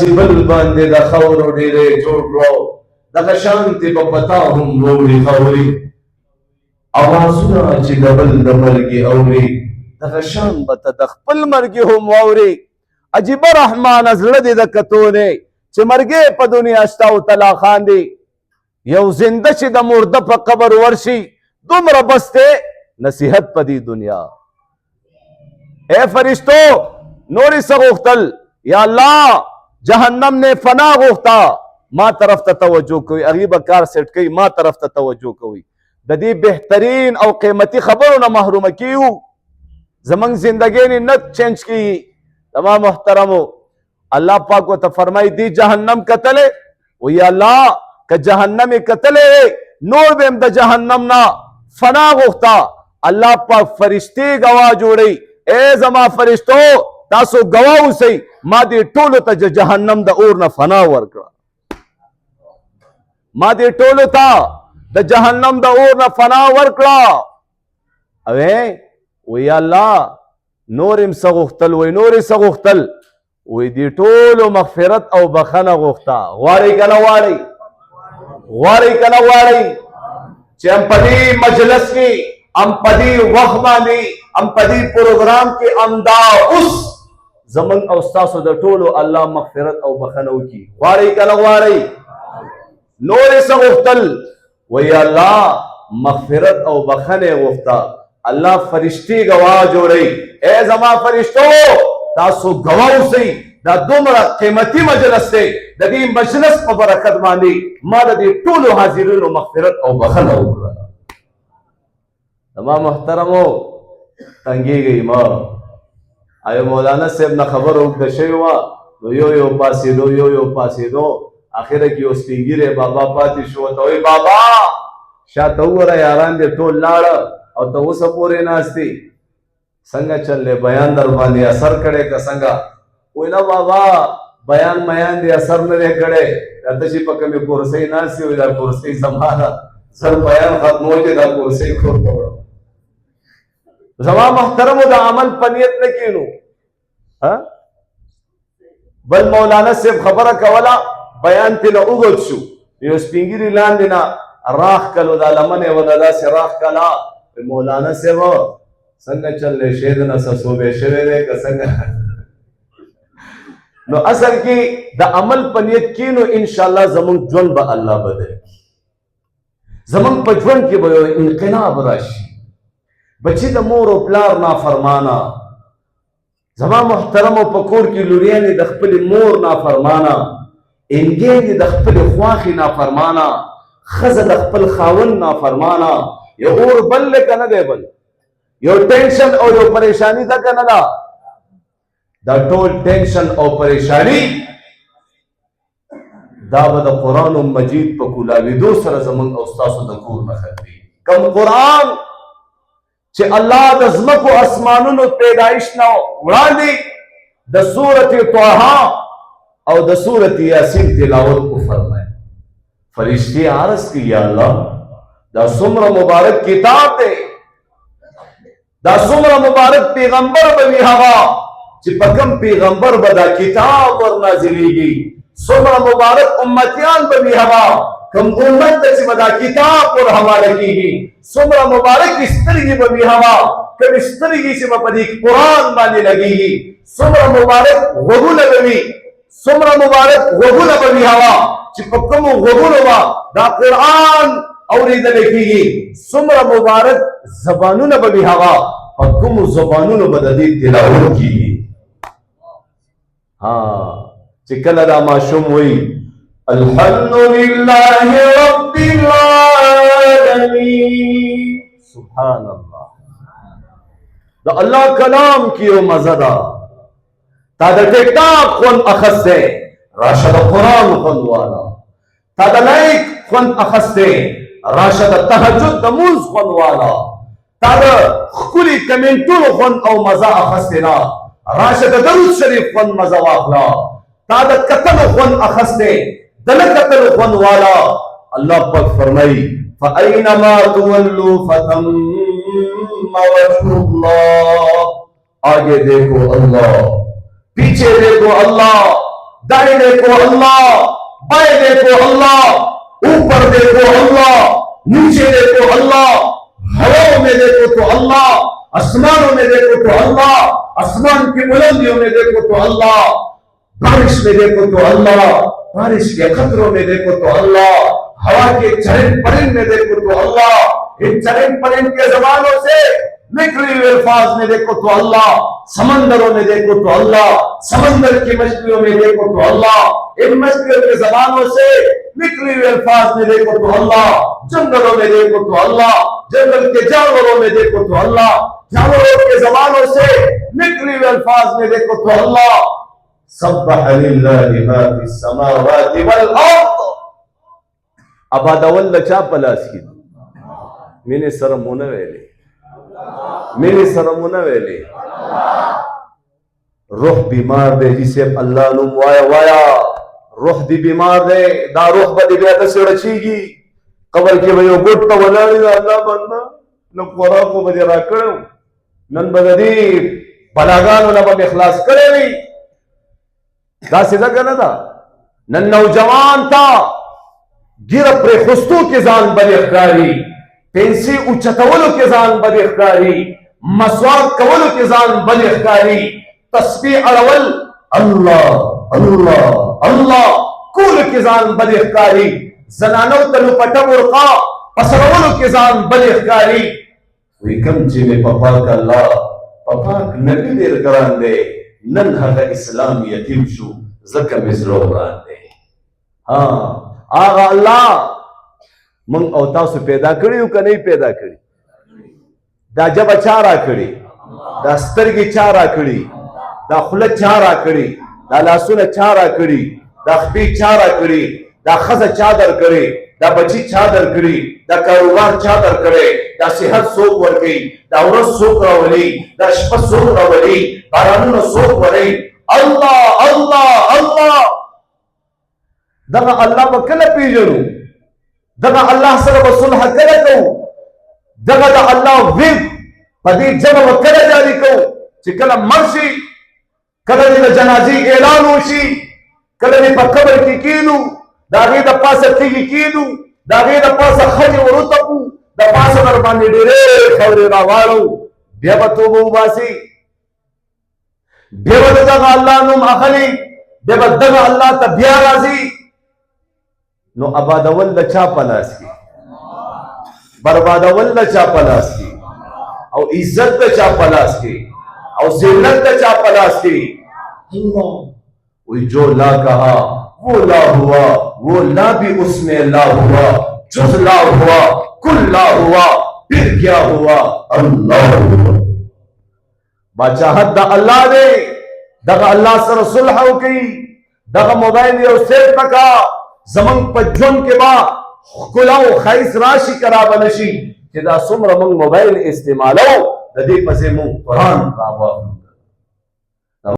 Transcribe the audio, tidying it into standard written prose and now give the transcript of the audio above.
بل باندې د خاورو ډېرې جوړ کړو دغه شانتې به پتا هم ووري خاوري اوازونه چې د بل د مرګي اوري دغه شان به ته د خپل مرګي هم واوري عجیبه رحمانه زړه دې د کتونې چې مرګې په دنیا شته او تلا خاندي یو زنده چې د مرده په قبر ورشي دومره بس دی نصیحت په دې دنیا اے فرشتو نورې څه غوښتل یا الله جهنم نے فنا غوښتا ما طرف ته توجه کوي هغې به کار سیټ کوي ما طرف ته توجه کوي د دې بهترین او قیمتي خبرو نه محرومه کیو زمونږ زندګۍ نه نه چینج کیږي تمام محترمو الله پاک ورته فرمایي دی جهنم کتلې وی الله که جهنم یې کتلې نور به هم د جهنم نه فنا غوښتا الله پاک فرشتې ګواه جوړوي اے زما فرشتو تاسو ګواه اوسئ ما دې ټولو ته جهنم د اور نه فنا ورکړه ما دې ټولو ته د جهنم د اور نه فنا ورکړه اوې وی الله نور هم څه غوښتل وی نور یې څه غوښتل وی دې ټولو مغفرت او بخښنه غوښته غواړئ که نه غواړئ غواړئ که نه غواړئ چې هم په دې مجلس کې هم په دې وخت باندې هم په دې پروګرام کې همدا اوس زمونږ او ستاسو د ټولو الله مغفرت او بخښنه وکړي غواړئ که نه غواړئ نور یې څه غوښتل وی الله مغفرت او بخښنه یې غوښته الله فرشتي ګواه جوړوي اے زما فرشتو تاسو ګواه اوسئ دا دومره قیمتي مجلس دی د دې مجلس په برکت باندې ما د دې ټولو حاضرینو مغفرت او بخښنه وکړه زما محترمو تنګېږئ مه آیا مولانا صاحب نه خبر اوږده شوې وه نو یو پاسېدو اخره کې یو سپین ږیری بابا پاتې شو ورته وایي بابا شاته وګوره یاران دې ټول لاړه او ته اوسه پورې ناستې څنګه چل دی بیان در باندې اثر کړی که څنګه وایي نه بابا بیان میان دې اثر نه دی کړی دا ته چې په کومې کورسۍ ناستې وایي دا کورسۍ زما ده زر بیان ختمو چې دا کورسۍ کور ته وړم زما محترمو د عمل په نیت نه کینو بل مولانا صاحب خبره کوله بیان ترې نه اوږد شو یو سپین ږیري لاندې نه راخ کلو دا لمنې و دا داسې راخ کله مولانا صاحب څنګه چل دی شی د نسه صوبې شوی دی که څنګه نو اصل کې د عمل په نیت کینو انشاءالله زمونږ ژوند به الله بدل کړي زمونږ په ژوند کې به یو انقلاب راشي بچی د مور او پلار نافرمانه زما محترمو په کور کې لوریانې د خپلې مور نافرمانه انګېنې د خپلې خواښې نافرمانه ښځه د خپل خاوند نافرمانه یو اور بل دی که نه دی بل یو ټینشن او یو پریشانی ده که نه ده دا ټول ټینشن او پریشانی دا به د قرآن مجید په کولاوېدو سره زمونږ او ستاسو د کور نه ختمي کوم قرآن چې الله د ځمکو اسمانونو پیدایش نه وړاندې د سورت طه او د سورت یاسین تلاوت وفرمایه فرشتي عرض کی یا الله دا څومره مبارک کتاب دی دا څومره مبارک پیغمبر به وي هغه چې په کوم پیغمبر به دا کتاب ورنازلیږي څومره مبارک امتیان به وي هغه کوم امت ته چې به دا کتاب ور حواله کېږي څومره مبارک سترګې به وي هغه کومې سترګې چې به په دې قرآن باندې لګېږي څومره مبارک غوږونه به وي څومره مبارک غوږونه به وي هغه چې په کومو غوږونو به دا قرآن اورېدلی کېږي څومره مبارک زبانونه به وي هغه په کومو زبانونو به د دې تلاوت کېږي چې کله دا ماشوم وایي الحمدلله رب العالمین سبحان الله دا الله کلام کی یو مزه ده تا د ټیک ټاک خوند اخستی راشه د قرآن خوند والا تا د لایک خوند اخستی راشه د تهجد د مونځ خوند والا تا د ښکلي کمنټونو خوند او مزه اخستی نه راشه د درود شریف خوند مزه واخله تا د کتلو خوند اخستی د نه کتلو خوند والا الله پاک فرمایي فأینما تولوا فتم وجه اللہ آگے دیکھو اللہ پیچھے دیکھو اللہ दाहिने को अल्लाह, बाएं देखो अल्लाह, ऊपर देखो अल्लाह, नीचे देखो अल्लाह, हवाओं में देखो तो अल्लाह, आसमानों में देखो तो अल्लाह, आसमान की बुलंदियों में देखो तो अल्लाह, बारिश में देखो तो अल्लाह, बारिश के खतरों में देखो तो अल्लाह, हवा के चरण परिंद में देखो तो अल्लाह, इन चरण परिंद के जबानों से निकली हुए अल्फाज में देखो तो अल्लाह, समंदरों में देखो तो अल्लाह, समंदर की मछलियों में देखो तो अल्लाह, इन मछलियों के जबानों से निकली हुए अल्फाज में देखो तो अल्लाह, जंगलों में देखो तो अल्लाह, जंगल के जानवरों में देखो तो अल्लाह, जानवरों के जबानों से निकली हुए अल्फाज में देखो तो अल्लाह। सब्बह लिल्लाहि मा फिस समावाति वल अर्द। अबादवल लचा पलासी मैंने सरमुन वेले, मेरे सरमुन वेले रूह बीमार दे जिसे अल्लाह नु वाया रूह दी बीमार दे दा रूह बदी बेत से रचीगी कबर के भयो गुट तो वलाली अल्लाह बंदा न कोरा को बदे राकड़ो नन बददी बलागान न बद इखलास करे नहीं दा सीधा करना था नन नौजवान था गिर प्रे खुस्तू के जान बद इखकारी पेंसी उच्चतवलो के जान बद इखकारी मसवाक कवलो के जान बद इखकारी तस्बीह अड़वल अल्लाह अल्लाह अल्लाह कुल के जान बद इखकारी जनानो तलु पटम उरका असरवलो के जान बद इखकारी वी कम जी में पपा का अल्लाह पपा नबी देर करान दे नन हग इस्लाम यतीम शु जक मिसरो करान दे। हाँ आगा अल्लाह मंग अवता से पैदा करी का नहीं पैदा करी दा जब चारा करी दा स्तरगी चारा करी दा खुला चारा करी दा लासुन चारा करी दा खबी चारा करी दा खजा चादर करे दा बची चादर करी दा कारोबार चादर करे दा सेहत सोक वर गई दा औरत सोक रावली दा शपथ सोक रावली बारानुन सोक वरी अल्लाह अल्लाह अल्लाह दगा अल्लाह बकल पीजनु दगा अल्लाह सर सुलह करे को दगा दा अल्लाह विद पदी जब वकल जारी को चिकला मर्शी कल जनाजी ऐलान होशी कल पकबर की कीदू दागे द पास की कीदू दागे द पास खज वरुतकू द पास दरबानी डेरे खबरे रावालो बेबतो बुबासी बेबद दगा अल्लाह नुम अखली बेबद दगा अल्लाह तबिया राजी नो अबादवल लचा पलास की बर्बादवल लचा पलास की और इज्जत लचा पलास की और जिल्लत लचा पलास की अल्लाह वही जो ला कहा वो ला हुआ वो ला भी उसमें ला हुआ जुज ला हुआ कुल ला हुआ फिर क्या हुआ अल्लाह हुआ बादशाहत दा अल्लाह दे दगा अल्लाह सर सुलह की दगा मोबाइल यो सेट तका जमंग पज्जन के बा कुलाओ खाइस राशि करा बनशी कि दा सुमर मंग मोबाइल इस्तेमालो ददी पसे मुंग कुरान रावा